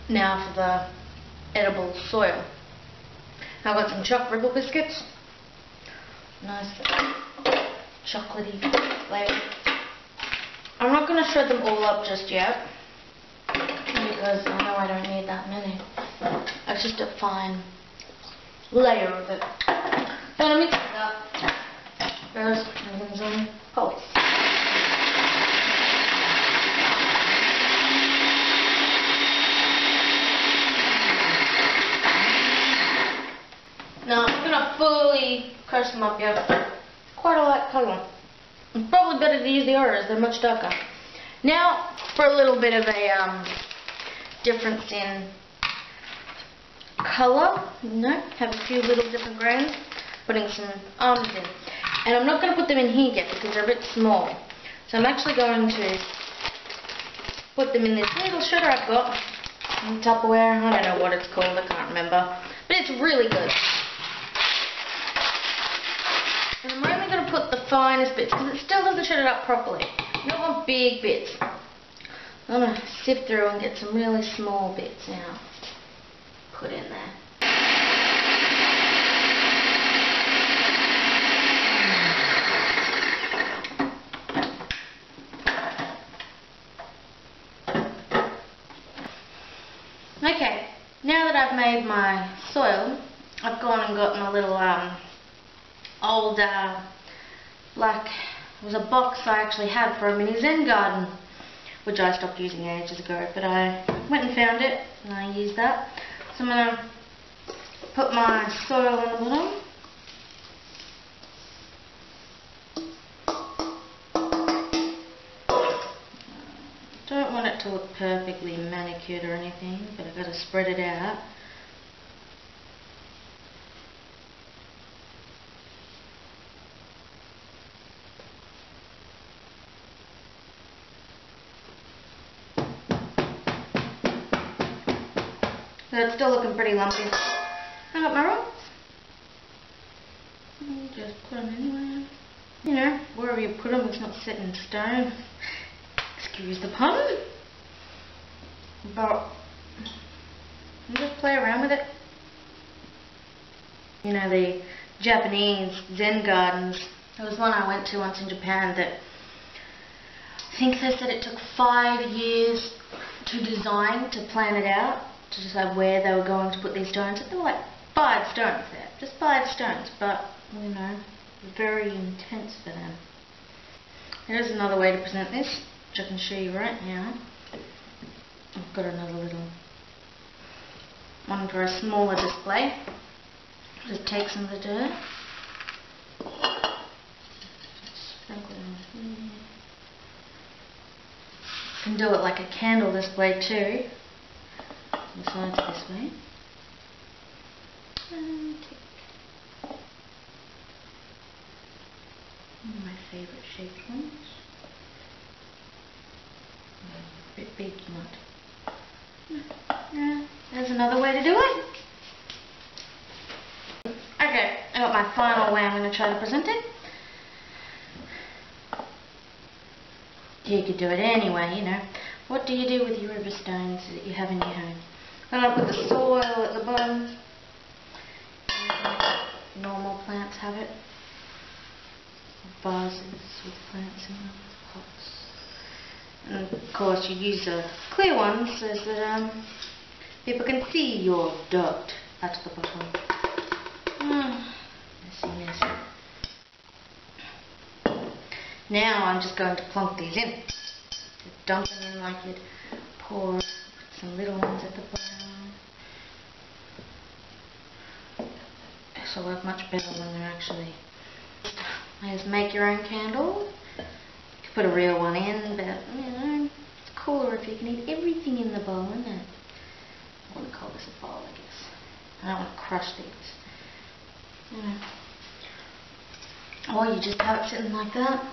Now for the edible soil. I've got some choc ribble biscuits. Nice chocolatey flavour. I'm not going to shred them all up just yet, because I know I don't need that many. It's just a fine layer of it. So I'm going to mix it up. First, I'm going to some pulse. Now I'm going to fully crush them up yet. Quite a light colour. It's probably better to use the Oreos, they're much darker. Now for a little bit of a difference in colour, have a few little different grains, putting some almonds in. And I'm not going to put them in here yet because they're a bit small. So I'm actually going to put them in this little shredder I've got in Tupperware. I don't know what it's called, I can't remember. But it's really good. And I'm only going to put the finest bits because it still doesn't shred it up properly. You don't want big bits. I'm going to sift through and get some really small bits now. Put in there. Okay, now that I've made my soil, I've gone and gotten a little old like, it was a box I actually had for a mini Zen garden, which I stopped using ages ago, but I went and found it and I used that. So I'm going to put my soil in the bottom. Don't want it to look perfectly manicured or anything, but I've got to spread it out. So it's still looking pretty lumpy. I got my rocks. Just put them anywhere. You know, wherever you put them, it's not set in stone. Excuse the pun. But you just play around with it. You know, the Japanese Zen gardens. There was one I went to once in Japan that I think they said it took 5 years to design, to plan it out, to decide where they were going to put these stones. There were like 5 stones there, just 5 stones, but you know, very intense for them. Here's another way to present this, which I can show you right now. I've got another little one for a smaller display. Just take some of the dirt, sprinkle it on here. You can do it like a candle display too. The sides this way. And take one of my favourite shaped ones. A bit big, not. Yeah, there's another way to do it. Okay, I got my final way I'm going to try to present it. You could do it anyway, you know. What do you do with your river stones that you have in your home? I'm going to put the soil at the bottom. Normal plants have it. Vases with plants in them, pots. And of course you use the clear ones so that people can see your dirt at the bottom. Messy, messy. Now I'm just going to plonk these in. Just dump them in like you'd pour some little ones at the bottom. This will work much better when they're actually. Just make your own candle. You can put a real one in, but you know, it's cooler if you can eat everything in the bowl, isn't it? I wouldn't call this a bowl, I guess. I don't want to crush these. You know. Or you just have it sitting like that.